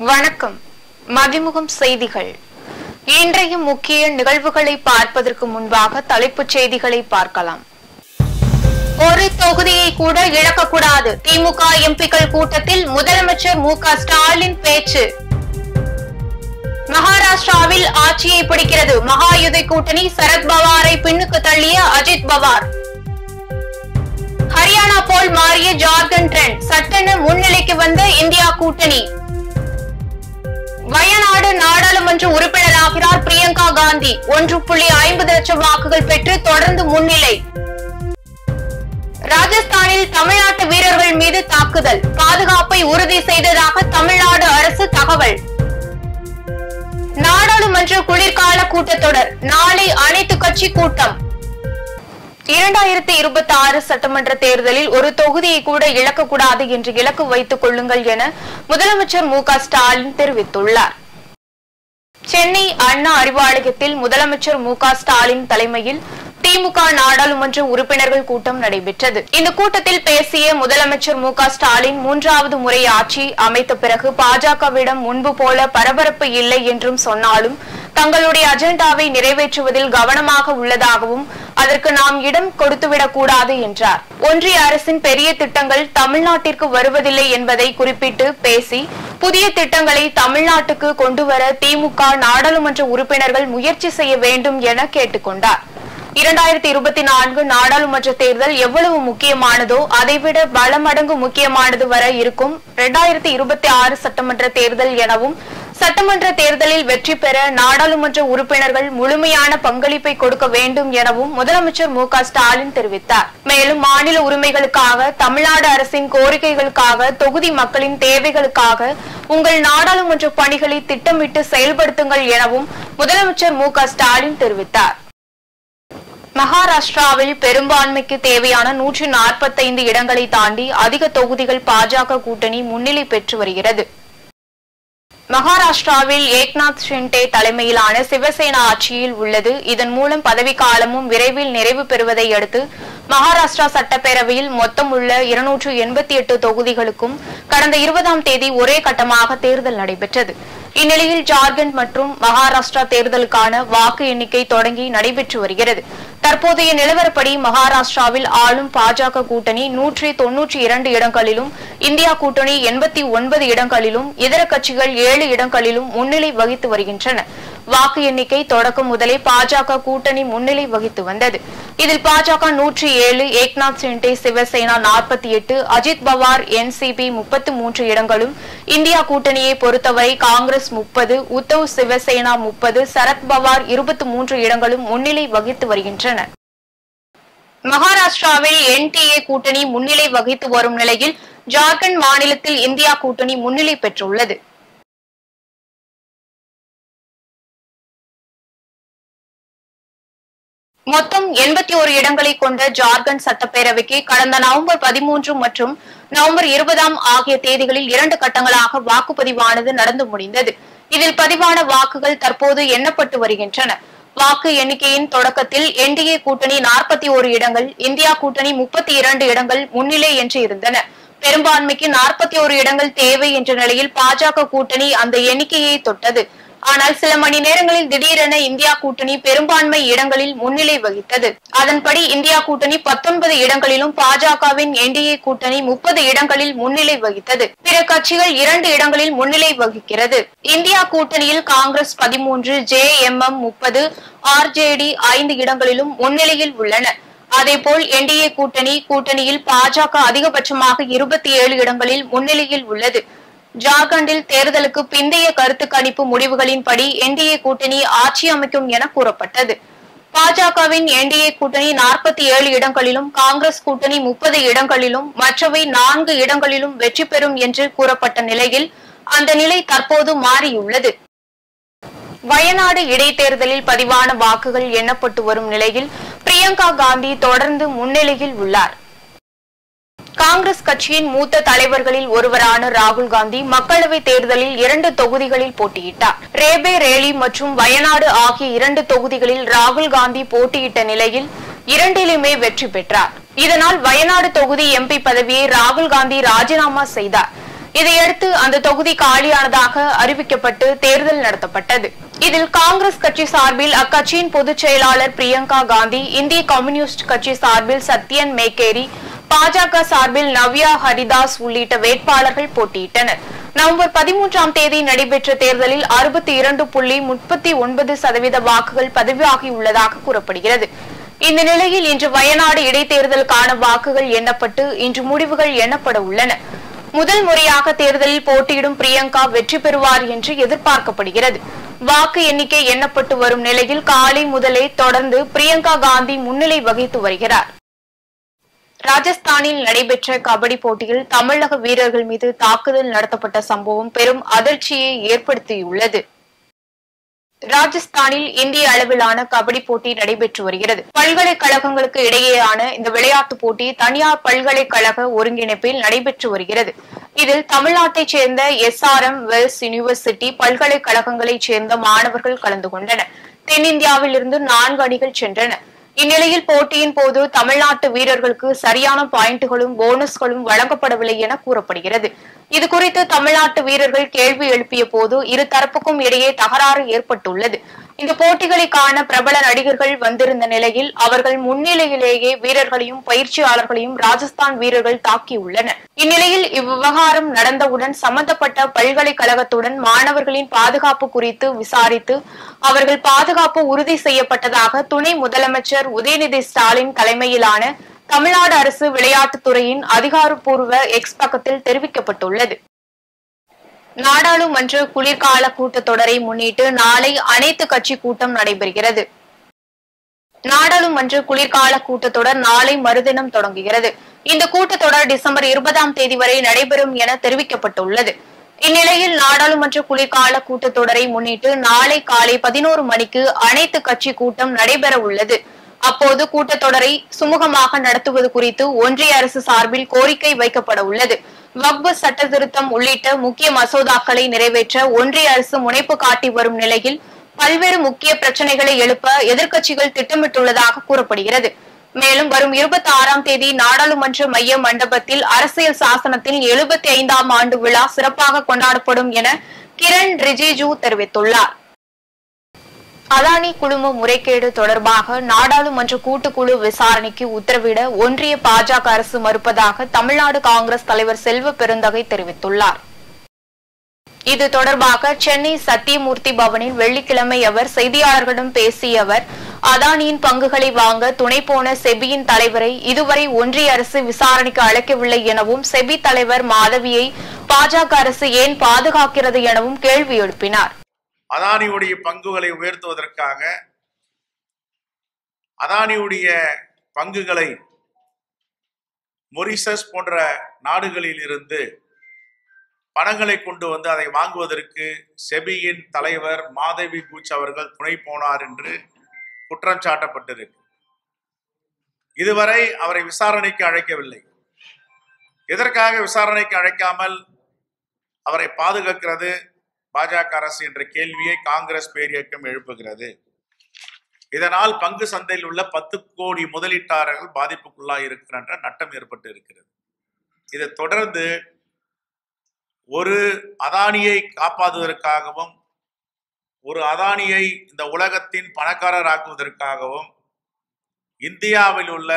வணக்கம். மதிமுகம் செய்திகள். இன்றைய முக்கிய நிகழ்வுகளை பார்ப்பதற்கு முன்பாக தலைப்புச் செய்திகளை பார்க்கலாம். ஒரு தொகுதியை கூட இழக்கக்கூடாது. திமுக எம்பிக்கள் கூட்டத்தில் முதலமைச்சர் மு.க. ஸ்டாலின் பேச்சு. மகாராஷ்டிராவில் ஆட்சியை பிடிக்கிறது. மகாயுதி கூட்டணி சரத்பவாரை பின்னுக்கு தள்ளிய அஜித் பவார். ஹரியானா போல் மாறிய ஜார்க்கண்ட் ட்ரெண்ட். சட்டென முன்னிலைக்கு வந்த இந்தியா கூட்டணி. வயநாடு நாடாளுமன்ற உறுப்பினராகிறார் பிரியங்கா காந்தி. 1.50 லட்சம் வாக்குகள் பெற்று தொடர்ந்து முன்னிலை. ராஜஸ்தானில் தமிழ்நாட்டு வீரர்கள் மீது தாக்குதல். பாதுகாப்பை உறுதி செய்ததாக தமிழ்நாடு அரசு தகவல். நாடாளுமன்ற குளிர்கால கூட்டத்தொடர் நாளை அனைத்து கட்சி கூட்டம். 2026 சட்டமன்ற தேர்தலில் ஒரு தொகுதியை கூட இழக்கக்கூடாது என்று இலக்கு வைத்துக் கொள்ளுங்கள் என முதலமைச்சர் மு.க. ஸ்டாலின் தெரிவித்துள்ளார். சென்னை அண்ணா அறிவாலயத்தில் முதலமைச்சர் மு.க. ஸ்டாலின் தலைமையில் திமுக நாடாளுமன்ற உறுப்பினர்கள் கூட்டம் நடைபெற்றது. இந்த கூட்டத்தில் பேசிய முதலமைச்சர் மு.க. ஸ்டாலின் 3வது முறை ஆட்சி அமைத்த பிறகு பாஜகவிடம் முன்பு போல பரபரப்பு இல்லை என்றும் சொன்னாலும் தங்களுடைய அஜெண்டாவை நிறைவேற்றுவதில் கவனமாக உள்ளதாகவும் அதற்கு நாம் இடம் கொடுத்துவிடக் கூடாது என்றார். ஒன்றிய அரசின் பெரிய திட்டங்கள் தமிழ்நாட்டிற்கு வருவதில்லை என்பதை குறிப்பிட்டு பேசி புதிய திட்டங்களை தமிழ்நாட்டுக்கு கொண்டுவர திமுக நாடாளுமன்ற உறுப்பினர்கள் முயற்சி செய்ய வேண்டும் என கேட்டுக்கொண்டார். 2024 நாடாளுமன்ற தேர்தல் எவ்வளவு முக்கியமானதோ அதைவிட பல மடங்கு முக்கியமானது வர இருக்கும் 2026 சட்டமன்ற தேர்தல் எனவும் சட்டமன்ற தேர்தலில் வெற்றி பெற நாடாளுமன்ற உறுப்பினர்கள் முழுமையான பங்களிப்பை கொடுக்க வேண்டும் எனவும் முதலமைச்சர் மு.க. ஸ்டாலின் தெரிவித்தார். மேலும் மாநில உரிமைகளுக்காக, தமிழ்நாடு அரசின் கோரிக்கைகளுக்காக, தொகுதி மக்களின் தேவைகளுக்காக உங்கள் நாடாளுமன்ற பணிகளை திட்டமிட்டு செயல்படுத்துங்கள் எனவும் முதலமைச்சர் மு.க. ஸ்டாலின் தெரிவித்தார். மகாராஷ்டிராவில் பெரும்பான்மைக்கு தேவையான 145 இடங்களை தாண்டி அதிக தொகுதிகள் பாஜக கூட்டணி முன்னிலை பெற்று வருகிறது. மகாராஷ்டிராவில் ஏக்நாத் ஷிண்டே தலைமையிலான சிவசேனா ஆட்சியில் உள்ளது. இதன் மூலம் பதவிக்காலமும் விரைவில் நிறைவு பெறுவதை அடுத்து மகாராஷ்டிரா சட்டப்பேரவையில் மொத்தம் உள்ள 288 தொகுதிகளுக்கும் கடந்த 20ஆம் தேதி ஒரே கட்டமாக தேர்தல் நடைபெற்றது. இந்நிலையில் ஜார்க்கண்ட் மற்றும் மகாராஷ்டிரா தேர்தலுக்கான வாக்கு எண்ணிக்கை தொடங்கி நடைபெற்று வருகிறது. தற்போதைய நிலவரப்படி மகாராஷ்டிராவில் ஆளும் பாஜக கூட்டணி 192 இடங்களிலும், இந்தியா கூட்டணி 89 இடங்களிலும், இதர கட்சிகள் 7 இடங்களிலும் முன்னிலை வகித்து வருகின்றன. வாக்கு எண்ணிக்கை தொடக்கம் முதலே பாஜக கூட்டணி முன்னிலை வகித்து வந்தது. இதில் பாஜக 107, ஏக்நாத் ஷிண்டே சிவசேனா 48, அஜித் பவார் என்சிபி 33 இடங்களும், இந்தியா கூட்டணியை பொறுத்தவரை காங்கிரஸ் 30, உத்தவ் சிவசேனா 30, சரத்பவார் 23 இடங்களும் முன்னிலை வகித்து வருகின்றன. மகாராஷ்டிராவில் என்டிஏ கூட்டணி முன்னிலை வகித்து வரும் நிலையில் ஜார்க்கண்ட் மாநிலத்தில் இந்தியா கூட்டணி முன்னிலை பெற்றுள்ளது. மொத்தம் 81 இடங்களை கொண்ட ஜார்க்கண்ட் சட்டப்பேரவைக்கு கடந்த நவம்பர் 13 மற்றும் நவம்பர் 20 ஆகிய தேதிகளில் 2 கட்டங்களாக வாக்குப்பதிவானது நடந்து முடிந்தது. இதில் பதிவான வாக்குகள் தற்போது எண்ணப்பட்டு வருகின்றன. வாக்கு எண்ணிக்கையின் தொடக்கத்தில் என்டிஏ கூட்டணி 41 இடங்கள், இந்தியா கூட்டணி 32 இடங்கள் முன்னிலை என்று இருந்தன. பெரும்பான்மைக்கு 41 இடங்கள் தேவை என்ற நிலையில் பாஜக கூட்டணி அந்த எண்ணிக்கையை தொட்டது. ஆனால் சில மணி நேரங்களில் திடீரென இந்தியா கூட்டணி பெரும்பான்மை இடங்களில் முன்னிலை வகித்தது. அதன்படி இந்தியா கூட்டணி 19 இடங்களிலும், பாஜகவின் என்டிஏ கூட்டணி 30 இடங்களில் முன்னிலை வகித்தது. பிற கட்சிகள் 2 இடங்களில் முன்னிலை வகிக்கிறது. இந்தியா கூட்டணியில் காங்கிரஸ் 13, JMM 30, RJD 5 இடங்களிலும் முன்னிலையில் உள்ளன. அதேபோல் என்டிஏ கூட்டணியில் பாஜக அதிகபட்சமாக 27 இடங்களில் முன்னிலையில் உள்ளது. ஜார்க்கண்டில் தேர்தலுக்கு பிந்தைய கருத்து கணிப்பு முடிவுகளின்படி என்டிஏ கூட்டணி ஆட்சி அமைக்கும் என கூறப்பட்டது. பாஜகவின் என்டிஏ கூட்டணி 47 இடங்களிலும், காங்கிரஸ் கூட்டணி 30 இடங்களிலும், மற்றவை 4 இடங்களிலும் வெற்றி பெறும் என்று கூறப்பட்ட நிலையில் அந்த நிலை தற்போது மாறியுள்ளது. வயநாடு இடைத்தேர்தலில் பதிவான வாக்குகள் எண்ணப்பட்டு வரும் நிலையில் பிரியங்கா காந்தி தொடர்ந்து முன்னிலையில் உள்ளார். காங்கிரஸ் கட்சியின் மூத்த தலைவர்களில் ஒருவரான ராகுல் காந்தி மக்களவைத் தேர்தலில் 2 தொகுதிகளில் போட்டியிட்டார். ரேபரேலி மற்றும் வயநாடு ஆகிய 2 தொகுதிகளில் ராகுல் காந்தி போட்டியிட்ட நிலையில் 2லுமே வெற்றி பெற்றார். இதனால் வயநாடு தொகுதி எம்பி பதவியை ராகுல் காந்தி ராஜினாமா செய்தார். இதையடுத்து அந்த தொகுதி காலியானதாக அறிவிக்கப்பட்டு தேர்தல் நடத்தப்பட்டது. இதில் காங்கிரஸ் கட்சி சார்பில் அக்கட்சியின் பொதுச் செயலாளர் பிரியங்கா காந்தி, இந்திய கம்யூனிஸ்ட் கட்சி சார்பில் சத்யன் மேக்கேரி, பாஜக சார்பில் நவ்யா ஹரிதாஸ் உள்ளிட்ட வேட்பாளர்கள் போட்டியிட்டனர். நவம்பர் 13ஆம் தேதி நடைபெற்ற தேர்தலில் 62.39% வாக்குகள் பதிவாகியுள்ளதாக கூறப்படுகிறது. இந்த நிலையில் இன்று வயநாடு இடைத்தேர்தலுக்கான வாக்குகள் எண்ணப்பட்டு இன்று முடிவுகள் எண்ணப்பட உள்ளன. முதல் முறையாக தேர்தலில் போட்டியிடும் பிரியங்கா வெற்றி பெறுவார் என்று எதிர்பார்க்கப்படுகிறது. வாக்கு எண்ணிக்கை எண்ணப்பட்டு வரும் நிலையில் காலை முதலே தொடர்ந்து பிரியங்கா காந்தி முன்னிலை வகித்து வருகிறார். ராஜஸ்தானில் நடைபெற்ற கபடி போட்டியில் தமிழக வீரர்கள் மீது தாக்குதல் நடத்தப்பட்ட சம்பவம் பெரும் அதிர்ச்சியை ஏற்படுத்தியுள்ளது. ராஜஸ்தானில் இந்திய அளவிலான கபடி போட்டி நடைபெற்று வருகிறது. பல்கலைக்கழகங்களுக்கு இடையேயான இந்த விளையாட்டுப் போட்டி தனியார் பல்கலைக்கழக ஒருங்கிணைப்பில் நடைபெற்று வருகிறது. இதில் தமிழ்நாட்டைச் சேர்ந்த SRM வெல்ஸ் யூனிவர்சிட்டி பல்கலைக்கழகங்களைச் சேர்ந்த மாணவர்கள் கலந்து கொண்டனர். தென்னிந்தியாவில் இருந்து 4 அணிகள் சென்றன. இந்நிலையில் போட்டியின் போது தமிழ்நாட்டு வீரர்களுக்கு சரியான பாயிண்டுகளும் போனஸ்களும் வழங்கப்படவில்லை என கூறப்படுகிறது. இதுகுறித்து தமிழ்நாட்டு வீரர்கள் கேள்வி எழுப்பிய போது இரு தரப்புக்கும் இடையே தகராறு ஏற்பட்டுள்ளது. இந்த போட்டிகளை காண பிரபல நடிகர்கள் வந்திருந்த நிலையில் அவர்கள் முன்னிலையிலேயே வீரர்களையும் பயிற்சியாளர்களையும் ராஜஸ்தான் வீரர்கள் தாக்கியுள்ளனர். இந்நிலையில் இவ்விவகாரம் நடந்தவுடன் சம்பந்தப்பட்ட பல்கலைக்கழகத்துடன் மாணவர்களின் பாதுகாப்பு குறித்து விசாரித்து அவர்கள் பாதுகாப்பு உறுதி செய்யப்பட்டதாக துணை முதலமைச்சர் உதயநிதி ஸ்டாலின் தலைமையிலான தமிழ்நாடு அரசு விளையாட்டுத்துறையின் அதிகாரப்பூர்வ எக்ஸ் பக்கத்தில் தெரிவிக்கப்பட்டுள்ளது. நாடாளுமன்ற குளிர்கால கூட்டத்தொடரை முன்னிட்டு நாளை அனைத்து கட்சி கூட்டம் நடைபெறுகிறது. நாடாளுமன்ற குளிர்கால கூட்டத்தொடர் நாளை மறுதினம் தொடங்குகிறது. இந்த கூட்டத்தொடர் டிசம்பர் 20ஆம் தேதி வரை நடைபெறும் என தெரிவிக்கப்பட்டுள்ளது. இந்நிலையில் நாடாளுமன்ற குளிர்கால கூட்டத்தொடரை முன்னிட்டு நாளை காலை 11 மணிக்கு அனைத்து கட்சி கூட்டம் நடைபெற உள்ளது. அப்போது கூட்டத்தொடரை சுமூகமாக நடத்துவது குறித்து ஒன்றிய அரசு சார்பில் கோரிக்கை வைக்கப்பட உள்ளது. வக்ஃபு சட்ட திருத்தம் உள்ளிட்ட முக்கிய மசோதாக்களை நிறைவேற்ற ஒன்றிய அரசு முனைப்பு காட்டி வரும் நிலையில் பல்வேறு முக்கிய பிரச்சனைகளை எழுப்ப எதிர்க்கட்சிகள் திட்டமிட்டுள்ளதாக கூறப்படுகிறது. மேலும் வரும் 26ஆம் தேதி நாடாளுமன்ற மைய மண்டபத்தில் அரசியல் சாசனத்தில் 75ஆம் ஆண்டு விழா சிறப்பாக கொண்டாடப்படும் என கிரண் ரிஜிஜு தெரிவித்துள்ளார். அதானி குழும முறைகேடு தொடர்பாக நாடாளுமன்ற கூட்டுக்குழு விசாரணைக்கு உத்தரவிட ஒன்றிய பாஜக அரசு மறுப்பதாக தமிழ்நாடு காங்கிரஸ் தலைவர் செல்வ பெருந்தகை தெரிவித்துள்ளார். இது தொடர்பாக சென்னை சத்தியமூர்த்தி பவனில் வெள்ளிக்கிழமை அவர் செய்தியாளர்களிடம் பேசிய அவர், அதானியின் பங்குகளை வாங்க துணை போன செபியின் தலைவரை இதுவரை ஒன்றிய அரசு விசாரணைக்கு அழைக்கவில்லை எனவும் செபி தலைவர் மாதவியை பாஜக அரசு ஏன் பாதுகாக்கிறது எனவும் கேள்வி எழுப்பினார். அதானியுடைய பங்குகளை உயர்த்துவதற்காக அதானியுடைய பங்குகளை மொரிஷஸ் போன்ற நாடுகளில் இருந்து பணங்களை கொண்டு வந்து அதை வாங்குவதற்கு செபியின் தலைவர் மாதவி பூச் அவர்கள் துணை போனார் என்று குற்றம் சாட்டப்பட்டிருக்கு. இதுவரை அவரை விசாரணைக்கு அழைக்கவில்லை. எதற்காக விசாரணைக்கு அழைக்காமல் அவரை பாதுகாக்கிறது பாஜக அரசு என்ற கேள்வியை காங்கிரஸ் பேரியக்கம் எழுப்புகிறது. இதனால் பங்கு சந்தையில் உள்ள 10 கோடி முதலீட்டாளர்கள் பாதிப்புக்குள்ளாக இருக்கின்ற நட்டம் ஏற்பட்டு இருக்கிறது. இதை தொடர்ந்து ஒரு அதானியை காப்பாற்றுவதற்காகவும் ஒரு அதானியை இந்த உலகத்தின் பணக்காரராக்குவதற்காகவும் இந்தியாவில் உள்ள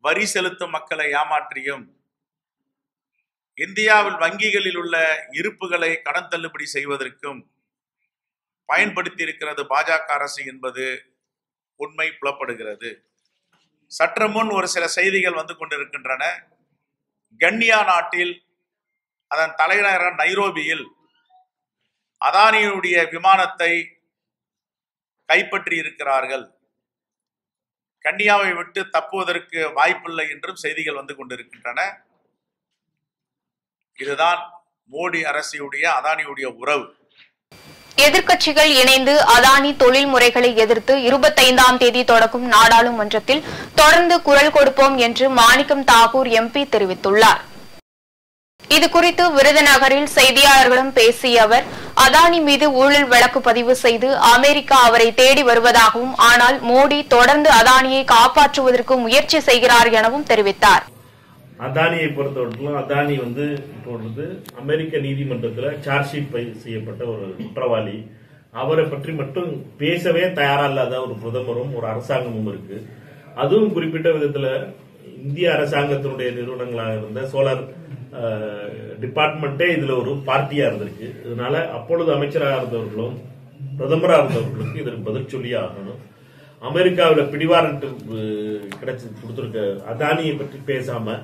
வரி செலுத்தும் மக்களை ஏமாற்றியும் இந்தியாவில் வங்கிகளில் உள்ள இருப்புகளை கடன் தள்ளுபடி செய்வதற்கும் பயன்படுத்தி இருக்கிறது பாஜக அரசு என்பது உண்மை புலப்படுகிறது. சற்று முன் ஒரு சில செய்திகள் வந்து கொண்டிருக்கின்றன. கன்னியா நாட்டில் அதன் தலைநகர் நைரோபியில் அதானியுடைய விமானத்தை கைப்பற்றி இருக்கிறார்கள். கன்னியாவை விட்டு தப்புவதற்கு வாய்ப்பில்லை என்றும் செய்திகள் வந்து கொண்டிருக்கின்றன. இதுதான் மோடி அரசுடைய அதானியுடைய உறவு. எதிர்க்கட்சிகள் இணைந்து அதானி தொழில் முறைகளை எதிர்த்து 25ஆம் தேதி தொடக்கும் நாடாளுமன்றத்தில் தொடர்ந்து குரல் கொடுப்போம் என்று மாணிக்கம் தாகூர் MP தெரிவித்துள்ளார். இதுகுறித்து விருதுநகரில் செய்தியாளர்களிடம் பேசிய அவர், அதானி மீது ஊழல் வழக்கு பதிவு செய்து அமெரிக்கா அவரை தேடி வருவதாகவும், ஆனால் மோடி தொடர்ந்து அதானியை காப்பாற்றுவதற்கு முயற்சி செய்கிறார் எனவும் தெரிவித்தார். அதானியை பொறுத்தவரைக்கும் அதானி இப்பொழுது அமெரிக்க நீதிமன்றத்தில் சார்ஜ் ஷீட் செய்யப்பட்ட ஒரு குற்றவாளி. அவரை பற்றி மட்டும் பேசவே தயாரா இல்லாத ஒரு பிரதமரும் ஒரு அரசாங்கமும் இருக்கு. அதுவும் குறிப்பிட்ட விதத்துல இந்திய அரசாங்கத்தினுடைய நிறுவனங்களாக இருந்த சோலார் டிபார்ட்மெண்டே இதுல ஒரு பார்ட்டியா இருந்திருக்கு. இதனால அப்பொழுது அமைச்சராக இருந்தவர்களும் பிரதமராக இருந்தவர்களுக்கு இதற்கு பதில் சொல்லி ஆகணும். அமெரிக்காவில் பிடிவாரண்ட் கிடைச்சி கொடுத்திருக்க அதானியை பற்றி பேசாம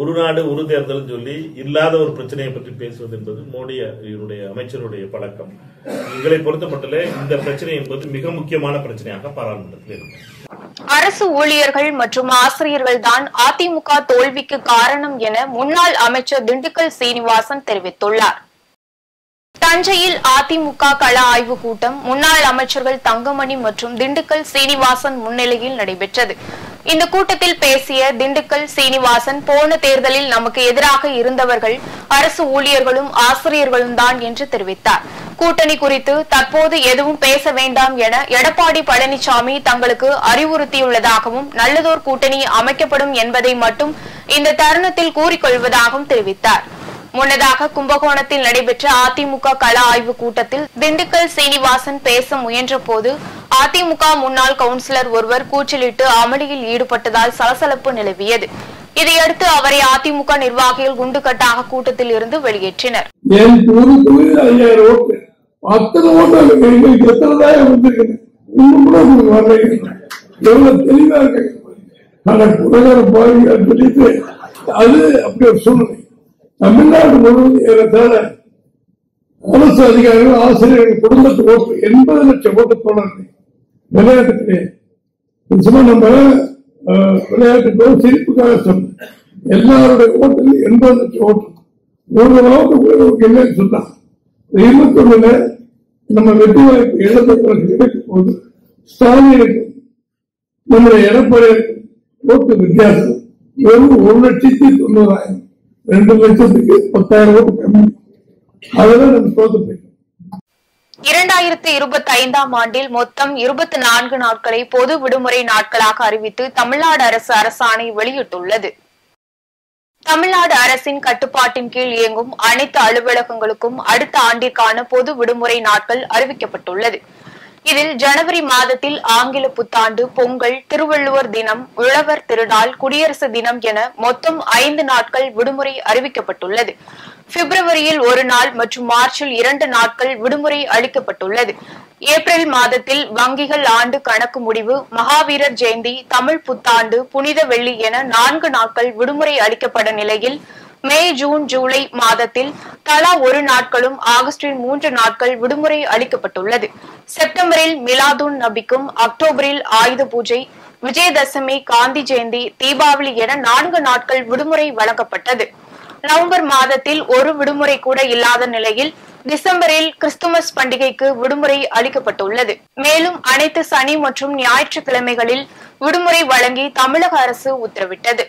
ஒரு நாடு ஒரு தேர்தல் சொல்லி இல்லாத ஒரு பிரச்சனையை பற்றி பேசுவது என்பது மோடியுடைய அமைச்சருடைய பழக்கம். எங்களை பொறுத்த மட்டும் இந்த பிரச்சனை என்பது மிக முக்கியமான பிரச்சனையாக பாராளுமன்றத்தில் இருக்கு. அரசு ஊழியர்கள் மற்றும் ஆசிரியர்கள் தான் அதிமுக தோல்விக்கு காரணம் என முன்னாள் அமைச்சர் திண்டுக்கல் சீனிவாசன் தெரிவித்துள்ளார். தஞ்சையில் அதிமுக கள ஆய்வு கூட்டம் முன்னாள் அமைச்சர்கள் தங்கமணி மற்றும் திண்டுக்கல் சீனிவாசன் முன்னிலையில் நடைபெற்றது. இந்த கூட்டத்தில் பேசிய திண்டுக்கல் சீனிவாசன், போன தேர்தலில் நமக்கு எதிராக இருந்தவர்கள் அரசு ஊழியர்களும் ஆசிரியர்களும் தான் என்று தெரிவித்தார். கூட்டணி குறித்து தற்போது எதுவும் பேச வேண்டாம் என எடப்பாடி பழனிசாமி தங்களுக்கு அறிவுறுத்தியுள்ளதாகவும், நல்லதோர் கூட்டணி அமைக்கப்படும் என்பதை மட்டும் இந்த தருணத்தில் கூறிக்கொள்வதாகவும் தெரிவித்தார். முன்னதாக கும்பகோணத்தில் நடைபெற்ற அதிமுக கள ஆய்வு கூட்டத்தில் திண்டுக்கல் சீனிவாசன் பேச முயன்ற போது அதிமுக முன்னாள் கவுன்சிலர் ஒருவர் கூச்சலிட்டு அமளியில் ஈடுபட்டதால் சலசலப்பு நிலவியது. இதையடுத்து அவரை அதிமுக நிர்வாகிகள் குண்டுகட்டாக கூட்டத்தில் இருந்து வெளியேற்றினர். தமிழ்நாடு முழுவதும் ஏறத்தாழ அரசு அதிகாரிகள் ஆசிரியர்கள் குடும்பத்து ஓட்டு 80 லட்சம் ஓட்டு தொடர்ந்து விளையாட்டுக்கு நம்ம விளையாட்டுக்கு சிரிப்புக்காக சொன்ன எல்லாருடைய ஓட்டு 80 லட்சம் ஓட்டு ஒரு ஓட்டு இல்லைன்னு சொன்னாங்க. 21 நம்ம வெற்றி வாய்ப்பு இழந்தவர்களுக்கு கிடைக்கும் போது ஸ்டாலினுக்கு நம்முடைய எடப்பாடி ஓட்டு வித்தியாசம் வெறும் 1,90,000 2 லட்சத்துக்கு 10,000 ஓட்டு கம்மி. அதெல்லாம் நம்ம தோத்து போயிட்டோம். 2025ஆம் ஆண்டில் மொத்தம் 24 நாட்களை பொது விடுமுறை நாட்களாக அறிவித்து தமிழ்நாடு அரசு அரசாணை வெளியிட்டுள்ளது. தமிழ்நாடு அரசின் கட்டுப்பாட்டின் கீழ் இயங்கும் அனைத்து அலுவலகங்களுக்கும் அடுத்த ஆண்டிற்கான பொது விடுமுறை நாட்கள் அறிவிக்கப்பட்டுள்ளது. இதில் ஜனவரி மாதத்தில் ஆங்கில புத்தாண்டு, பொங்கல், திருவள்ளுவர் தினம், உழவர் திருநாள், குடியரசு தினம் என மொத்தம் 5 நாட்கள் விடுமுறை அறிவிக்கப்பட்டுள்ளது. பிப்ரவரியில் 1 நாள் மற்றும் மார்ச்சில் 2 நாட்கள் விடுமுறை அளிக்கப்பட்டுள்ளது. ஏப்ரல் மாதத்தில் வங்கிகள் ஆண்டு கணக்கு முடிவு, மகாவீரர் ஜெயந்தி, தமிழ் புத்தாண்டு, புனித வெள்ளி என 4 நாட்கள் விடுமுறை அளிக்கப்பட்ட நிலையில் மே, ஜூன், ஜூலை மாதத்தில் தலா 1 நாட்களும், ஆகஸ்டில் 3 நாட்கள் விடுமுறை அளிக்கப்பட்டுள்ளது. செப்டம்பரில் மிலாதுன் நபிக்கும், அக்டோபரில் ஆயுத பூஜை, விஜயதசமி, காந்தி ஜெயந்தி, தீபாவளி என 4 நாட்கள் விடுமுறை வழங்கப்பட்டது. நவம்பர் மாதத்தில் ஒரு விடுமுறை கூட இல்லாத நிலையில் டிசம்பரில் கிறிஸ்துமஸ் பண்டிகைக்கு விடுமுறை அளிக்கப்பட்டுள்ளது. மேலும் அனைத்து சனி மற்றும் ஞாயிற்றுக்கிழமைகளில் விடுமுறை வழங்கி தமிழக அரசு உத்தரவிட்டது.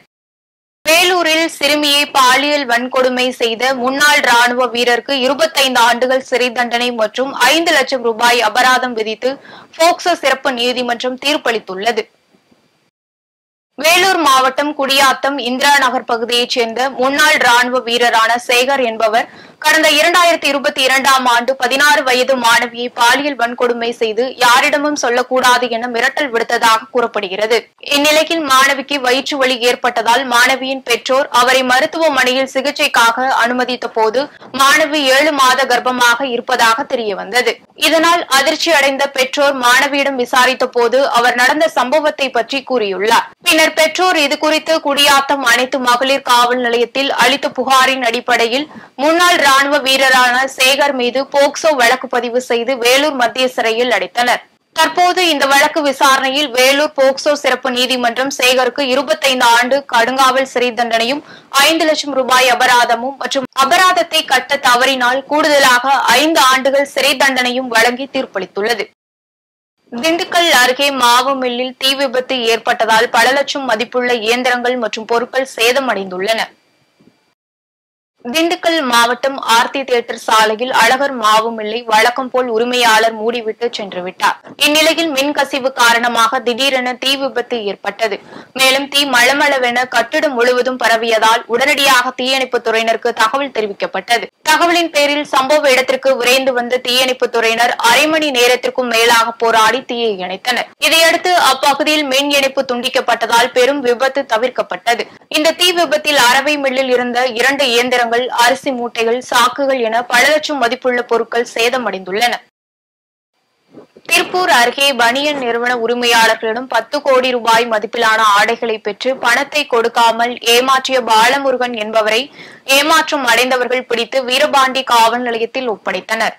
வேலூரில் சிறுமியை பாலியல் வன்கொடுமை செய்த முன்னாள் ராணுவ வீரருக்கு 25 ஆண்டுகள் சிறை தண்டனை மற்றும் 5 லட்சம் ரூபாய் அபராதம் விதித்து போக்சோ சிறப்பு நீதிமன்றம் தீர்ப்பளித்துள்ளது. வேலூர் மாவட்டம் குடியாத்தம் இந்திரா நகர் பகுதியைச் சேர்ந்த முன்னாள் ராணுவ வீரரான சேகர் என்பவர் கடந்த 2022ஆம் ஆண்டு 16 வயது மாணவியை பாலியல் வன்கொடுமை செய்து யாரிடமும் சொல்லக்கூடாது என மிரட்டல் விடுத்ததாக கூறப்படுகிறது. இந்நிலையில் மாணவிக்கு வயிற்று வலி ஏற்பட்டதால் மாணவியின் பெற்றோர் அவரை மருத்துவமனையில் சிகிச்சைக்காக அனுமதித்த போது மாணவி 7 மாத கர்ப்பமாக இருப்பதாக தெரியவந்தது. இதனால் அதிர்ச்சி அடைந்த பெற்றோர் மாணவியிடம் விசாரித்த போது அவர் நடந்த சம்பவத்தை பற்றி கூறியுள்ளார். பின்னர் பெற்றோர் இதுகுறித்து குடியாத்தம் அனைத்து மகளிர் காவல் நிலையத்தில் அளித்த புகாரின் அடிப்படையில் முன்னாள் ராணுவ வீரரான சேகர் மீது போக்சோ வழக்கு பதிவு செய்து வேலூர் மத்திய சிறையில் அடைத்தனர். தற்போது இந்த வழக்கு விசாரணையில் வேலூர் போக்சோ சிறப்பு நீதிமன்றம் சேகருக்கு 25 ஆண்டு கடுங்காவல் சிறை தண்டனையும் 5 லட்சம் ரூபாய் அபராதமும் மற்றும் அபராதத்தை கட்ட தவறினால் கூடுதலாக 5 ஆண்டுகள் சிறை தண்டனையும் வழங்கி தீர்ப்பளித்துள்ளது. திண்டுக்கல் அருகே மாவு மில்லில் தீ விபத்து ஏற்பட்டதால் பல லட்சம் மதிப்புள்ள இயந்திரங்கள் மற்றும் பொருட்கள் சேதமடைந்துள்ளன. திண்டுக்கல் மாவட்டம் ஆர்த்தி தியேட்டர் சாலையில் அழகர் மாவுமில்லை வழக்கம் போல் உரிமையாளர் மூடிவிட்டு சென்று விட்டார். இந்நிலையில் மின்கசிவு காரணமாக திடீரென தீ விபத்து ஏற்பட்டது. மேலும் தீ மளமளவென கட்டிடம் முழுவதும் பரவியதால் உடனடியாக தீயணைப்புத் துறையினருக்கு தகவல் தெரிவிக்கப்பட்டது. தகவலின் பேரில் சம்பவ இடத்திற்கு விரைந்து வந்த தீயணைப்புத் துறையினர் அரை மணி நேரத்திற்கும் மேலாக போராடி தீயை அணைத்தனர். இதையடுத்து அப்பகுதியில் மின் இணைப்பு துண்டிக்கப்பட்டதால் பெரும் விபத்து தவிர்க்கப்பட்டது. இந்த தீ விபத்தில் அரவை மில்லில் இருந்த 2 இயந்திரங்கள், அரிசி மூட்டைகள், சாக்குகள் என பல லட்சம் மதிப்புள்ள பொருட்கள் சேதமடைந்துள்ளன. திருப்பூர் அருகே பனியன் நிறுவன உரிமையாளர்களிடம் 10 கோடி ரூபாய் மதிப்பிலான ஆடைகளை பெற்று பணத்தை கொடுக்காமல் ஏமாற்றிய பாலமுருகன் என்பவரை ஏமாற்றம் அடைந்தவர்கள் பிடித்து வீரபாண்டி காவல் நிலையத்தில் ஒப்படைத்தனர்.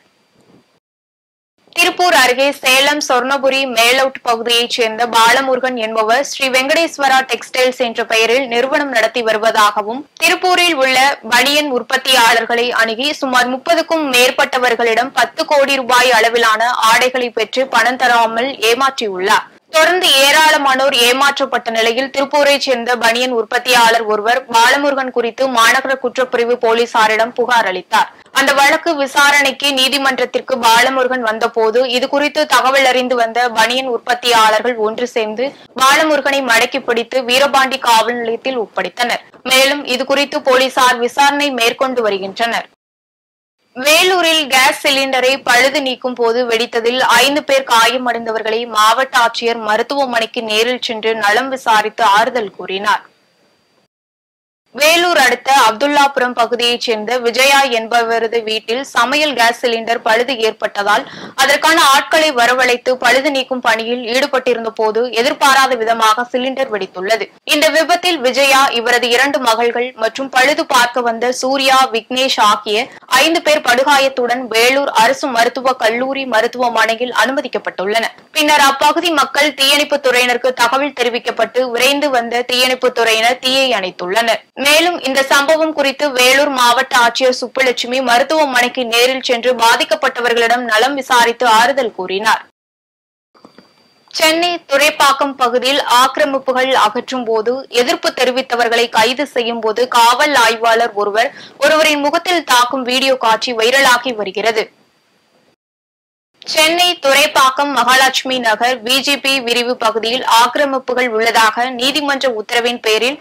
திருப்பூர் அருகே சேலம் சொர்ணபுரி மேலவுட் பகுதியைச் சேர்ந்த பாலமுருகன் என்பவர் ஸ்ரீ வெங்கடேஸ்வரா டெக்ஸ்டைல்ஸ் என்ற பெயரில் நிறுவனம் நடத்தி வருவதாகவும், திருப்பூரில் உள்ள பனியன் உற்பத்தியாளர்களை அணுகி சுமார் 30க்கும் மேற்பட்டவர்களிடம் 10 கோடி ரூபாய் அளவிலான ஆடைகளை பெற்று பணம் தராமல் ஏமாற்றியுள்ளார். தொடர்ந்து ஏராளமானோர் ஏமாற்றப்பட்ட நிலையில் திருப்பூரைச் சேர்ந்த பனியன் உற்பத்தியாளர் ஒருவர் பாலமுருகன் குறித்து மாநகர குற்றப்பிரிவு போலீசாரிடம் புகார் அளித்தார். அந்த வழக்கு விசாரணைக்கு நீதிமன்றத்திற்கு பாலமுருகன் வந்தபோது இதுகுறித்து தகவல் அறிந்து வந்த பனியன் உற்பத்தியாளர்கள் ஒன்று சேர்ந்து பாலமுருகனை மடக்கி பிடித்து வீரபாண்டி காவல் நிலையத்தில் ஒப்படைத்தனர். மேலும் இதுகுறித்து போலீசார் விசாரணை மேற்கொண்டு வருகின்றனர். வேலூரில் கேஸ் சிலிண்டரை பழுது நீக்கும் போது வெடித்ததில் 5 பேர் காயமடைந்தவர்களை மாவட்ட ஆட்சியர் மருத்துவமனைக்கு நேரில் சென்று நலம் விசாரித்து ஆறுதல் கூறினார். வேலூர் அடுத்த அப்துல்லாபுரம் பகுதியைச் சேர்ந்த விஜயா என்பவரது வீட்டில் சமையல் கேஸ் சிலிண்டர் பழுது ஏற்பட்டதால் அதற்கான ஆட்களை வரவழைத்து பழுது நீக்கும் பணியில் ஈடுபட்டிருந்த போது எதிர்பாராத விதமாக சிலிண்டர் வெடித்துள்ளது. இந்த விபத்தில் விஜயா, இவரது 2 மகள்கள் மற்றும் பழுது பார்க்க வந்த சூர்யா, விக்னேஷ் ஆகிய 5 பேர் படுகாயத்துடன் வேலூர் அரசு மருத்துவக் கல்லூரி மருத்துவமனையில் அனுமதிக்கப்பட்டுள்ளனர். பின்னர் அப்பகுதி மக்கள் தீயணைப்புத் துறையினருக்கு தகவல் தெரிவிக்கப்பட்டு விரைந்து வந்த தீயணைப்புத் துறையினர் தீயை அணைத்துள்ளனர். மேலும் இந்த சம்பவம் குறித்து வேலூர் மாவட்ட ஆட்சியர் சுப்புலட்சுமி மருத்துவமனைக்கு நேரில் சென்று பாதிக்கப்பட்டவர்களிடம் நலம் விசாரித்து ஆறுதல் கூறினார். சென்னை துறைப்பாக்கம் பகுதியில் ஆக்கிரமிப்புகள் அகற்றும் போது எதிர்ப்பு தெரிவித்தவர்களை கைது செய்யும் போது காவல் ஆய்வாளர் ஒருவரின் முகத்தில் தாக்கும் வீடியோ காட்சி வைரலாகி வருகிறது. சென்னை துறைப்பாக்கம் மகாலட்சுமி நகர் பிஜேபி விரிவு பகுதியில் ஆக்கிரமிப்புகள் உள்ளதாக நீதிமன்ற உத்தரவின் பேரில்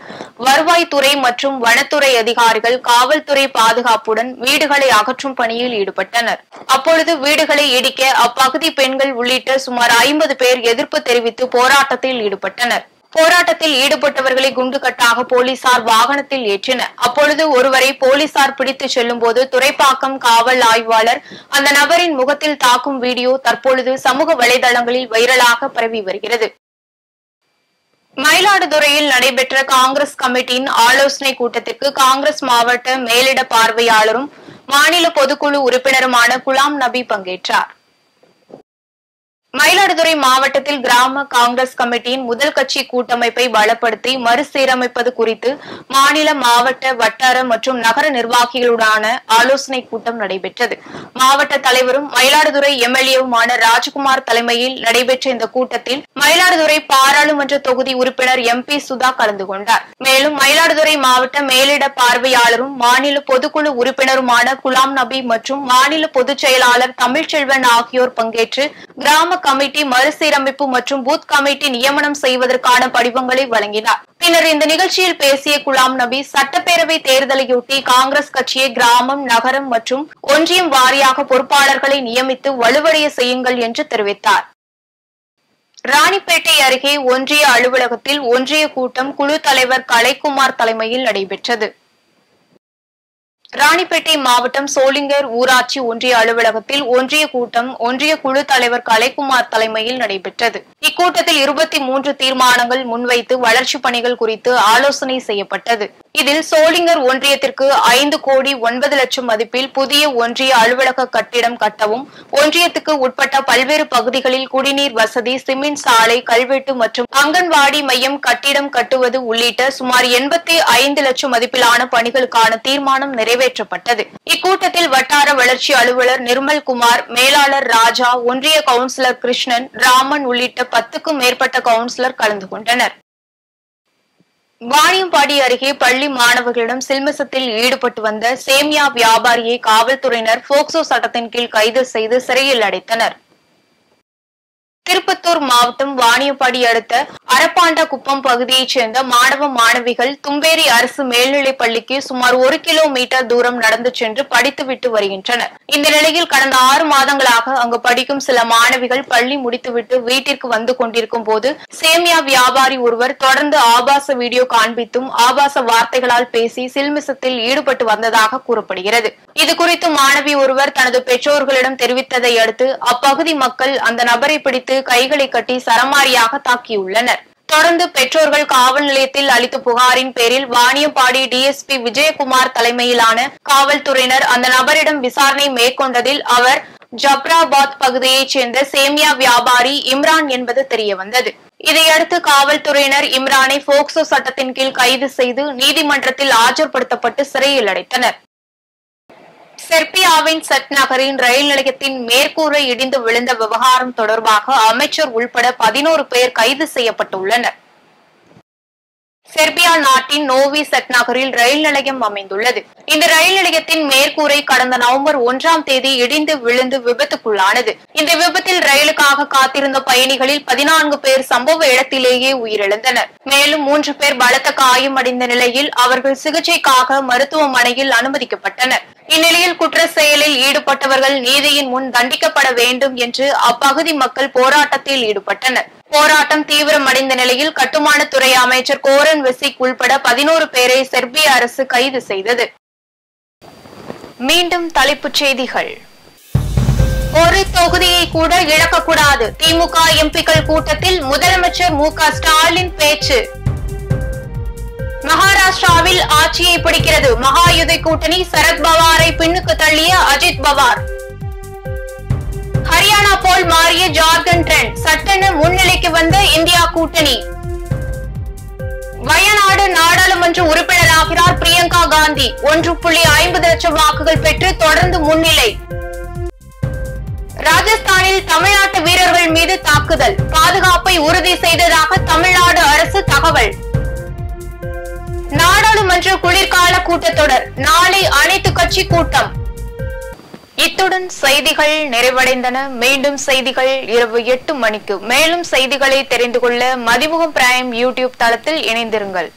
வருவாய்த்துறை மற்றும் வனத்துறை அதிகாரிகள் காவல்துறை பாதுகாப்புடன் வீடுகளை அகற்றும் பணியில் ஈடுபட்டனர். அப்பொழுது வீடுகளை இடிக்க அப்பகுதி பெண்கள் உள்ளிட்ட சுமார் 50 பேர் எதிர்ப்பு தெரிவித்து போராட்டத்தில் ஈடுபட்டனர். போராட்டத்தில் ஈடுபட்டவர்களை குண்டுகட்டாக போலீசார் வாகனத்தில் ஏற்றினர். அப்பொழுது ஒருவரை போலீசார் பிடித்து செல்லும் போது துறைப்பாக்கம் காவல் ஆய்வாளர் அந்த நபரின் முகத்தில் தாக்கும் வீடியோ தற்பொழுது சமூக வலைதளங்களில் வைரலாக பரவி வருகிறது. மயிலாடுதுறையில் நடைபெற்ற காங்கிரஸ் கமிட்டியின் ஆலோசனை கூட்டத்திற்கு காங்கிரஸ் மாவட்ட மேலிட பார்வையாளரும் மாநில பொதுக்குழு உறுப்பினருமான குலாம் நபி பங்கேற்றார். மயிலாடுதுறை மாவட்டத்தில் கிராம காங்கிரஸ் கமிட்டியின் முதல் கட்சி கூட்டமைப்பை பலப்படுத்தி மறுசீரமைப்பது குறித்து மாநில, மாவட்ட, வட்டார மற்றும் நகர நிர்வாகிகளுடனான ஆலோசனை கூட்டம் நடைபெற்றது. மாவட்ட தலைவரும் மயிலாடுதுறை எம்எல்ஏவுமான ராஜ்குமார் தலைமையில் நடைபெற்ற இந்த கூட்டத்தில் மயிலாடுதுறை பாராளுமன்ற தொகுதி உறுப்பினர் MP சுதா கலந்து கொண்டார். மேலும் மயிலாடுதுறை மாவட்ட மேலிட பார்வையாளரும் மாநில பொதுக்குழு உறுப்பினருமான குலாம் நபி மற்றும் மாநில பொதுச் செயலாளர் தமிழ்ச்செல்வன் ஆகியோர் பங்கேற்று கிராம கமிட்டி மறுசீரமைப்பு மற்றும் பூத் கமிட்டி நியமனம் செய்வதற்கான படிவங்களை வழங்கினார். பின்னர் இந்த நிகழ்ச்சியில் பேசிய குலாம் நபி, சட்டப்பேரவை தேர்தலையொட்டி காங்கிரஸ் கட்சியை கிராமம், நகரம் மற்றும் ஒன்றியம் வாரியாக பொறுப்பாளர்களை நியமித்து வலுவடைய செய்யுங்கள் என்று தெரிவித்தார். ராணிப்பேட்டை அருகே ஒன்றிய அலுவலகத்தில் ஒன்றிய கூட்டம் குழு தலைவர் கலைக்குமார் தலைமையில் நடைபெற்றது. ராணிப்பேட்டை மாவட்டம் சோளிங்கர் ஊராட்சி ஒன்றிய அலுவலகத்தில் ஒன்றிய கூட்டம் ஒன்றிய குழு தலைவர் கலைக்குமார் தலைமையில் நடைபெற்றது. இக்கூட்டத்தில் 23 தீர்மானங்கள் முன்வைத்து வளர்ச்சிப் பணிகள் குறித்து ஆலோசனை செய்யப்பட்டது. இதில் சோளிங்கர் ஒன்றியத்திற்கு 5 கோடி 9 லட்சம் மதிப்பில் புதிய ஒன்றிய அலுவலக கட்டிடம் கட்டவும், ஒன்றியத்துக்கு உட்பட்ட பல்வேறு பகுதிகளில் குடிநீர் வசதி, சிமெண்ட் சாலை, கல்வெட்டு மற்றும் அங்கன்வாடி மையம் கட்டிடம் கட்டுவது உள்ளிட்ட சுமார் 85 லட்சம் மதிப்பிலான பணிகளுக்கான தீர்மானம் நிறைவேற்றப்பட்டது. இக்கூட்டத்தில் வட்டார வளர்ச்சி அலுவலர் நிர்மல் குமார், மேலாளர் ராஜா, ஒன்றிய கவுன்சிலர் கிருஷ்ணன், ராமன் உள்ளிட்ட 10க்கும் மேற்பட்ட கவுன்சிலர் கலந்து கொண்டனர். வாணியம்பாடி அருகே பள்ளி மாணவர்களிடம் சில்மிசத்தில் ஈடுபட்டு வந்த சேமியா வியாபாரியை காவல்துறையினர் போக்சோ சட்டத்தின் கீழ் கைது செய்து சிறையில் அடைத்தனர். திருப்பத்தூர் மாவட்டம் வாணியம்பாடி அடுத்த அரப்பாண்டகுப்பம் பகுதியைச் சேர்ந்த மாணவ மாணவிகள் தும்பேரி அரசு மேல்நிலைப் பள்ளிக்கு சுமார் 1 கிலோமீட்டர் தூரம் நடந்து சென்று படித்துவிட்டு வருகின்றனர். இந்த நிலையில் கடந்த 6 மாதங்களாக அங்கு படிக்கும் சில மாணவிகள் பள்ளி முடித்துவிட்டு வீட்டிற்கு வந்து கொண்டிருக்கும் போது சேமியா வியாபாரி ஒருவர் தொடர்ந்து ஆபாச வீடியோ காண்பித்தும் ஆபாச வார்த்தைகளால் பேசி சில்மிசத்தில் ஈடுபட்டு வந்ததாக கூறப்படுகிறது. இதுகுறித்து மாணவி ஒருவர் தனது பெற்றோர்களிடம் தெரிவித்ததை அடுத்து அப்பகுதி மக்கள் அந்த நபரை பிடித்து கைகளை கட்டி சரமாரியாக தாக்கியுள்ளனர். தொடர்ந்து பெற்றோர்கள் காவல் நிலையத்தில் அளித்த புகாரின் பேரில் வாணியம்பாடி டிஎஸ்பி விஜயகுமார் தலைமையிலான காவல்துறையினர் அந்த நபரிடம் விசாரணை மேற்கொண்டதில் அவர் ஜப்ராபாத் பகுதியைச் சேர்ந்த சேமியா வியாபாரி இம்ரான் என்பது தெரியவந்தது. இதையடுத்து காவல்துறையினர் இம்ரானை போக்சோ சட்டத்தின் கீழ் கைது செய்து நீதிமன்றத்தில் ஆஜர்படுத்தப்பட்டு சிறையில் அடைத்தனர். செர்பியாவின் செட் நகரின் ரயில் நிலையத்தின் மேற்கூரை இடிந்து விழுந்த விவகாரம் தொடர்பாக அமைச்சர் உள்பட 11 பேர் கைது செய்யப்பட்டுள்ளனர். செர்பியா நாட்டின் நோவி செட் நகரில் ரயில் நிலையம் அமைந்துள்ளது. இந்த ரயில் நிலையத்தின் மேற்கூரை கடந்த நவம்பர் 1ஆம் தேதி இடிந்து விழுந்து விபத்துக்குள்ளானது. இந்த விபத்தில் ரயிலுக்காக காத்திருந்த பயணிகளில் 14 பேர் சம்பவ இடத்திலேயே உயிரிழந்தனர். மேலும் 3 பேர் பலத்த காயமடைந்த நிலையில் அவர்கள் சிகிச்சைக்காக மருத்துவமனையில் அனுமதிக்கப்பட்டனர். இந்நிலையில் குற்ற செயலில் ஈடுபட்டவர்கள் நீதியின் முன் தண்டிக்கப்பட வேண்டும் என்று அப்பகுதி மக்கள் போராட்டத்தில் ஈடுபட்டனர். போராட்டம் தீவிரமடைந்த நிலையில் கட்டுமானத்துறை அமைச்சர் கோரன் வெசிக் உள்பட 11 பேரை செர்பிய அரசு கைது செய்தது. மீண்டும் தலைப்புச் செய்திகள். ஒரு தொகுதியை கூட இழக்கக்கூடாது. திமுக எம்பிக்கள் கூட்டத்தில் முதலமைச்சர் மு.க. ஸ்டாலின் பேச்சு. மகாராஷ்டிராவில் ஆட்சியை பிடிக்கிறது மகாயுதி கூட்டணி, சரத்பவாரை பின்னுக்கு தள்ளிய அஜித் பவார். ஹரியானா போல் மாறிய ஜார்க்கண்ட் ட்ரெண்ட், சட்டென முன்னிலைக்கு வந்த இந்தியா கூட்டணி. வயநாடு நாடாளுமன்ற உறுப்பினராகிறார் பிரியங்கா காந்தி, 1.50 லட்சம் வாக்குகள் பெற்று தொடர்ந்து முன்னிலை. ராஜஸ்தானில் தமிழ்நாட்டு வீரர்கள் மீது தாக்குதல், பாதுகாப்பை உறுதி செய்ததாக தமிழ்நாடு அரசு தகவல். நாடாளுமன்ற குளிர்கால கூட்டத்தொடர் நாளை அனைத்து கட்சி கூட்டம். இத்துடன் செய்திகள் நிறைவடைந்தன. மீண்டும் செய்திகள் இரவு 8 மணிக்கு. மேலும் செய்திகளை தெரிந்து கொள்ள மதிமுகம் பிரைம் யூடியூப் தளத்தில் இணைந்திருங்கள்.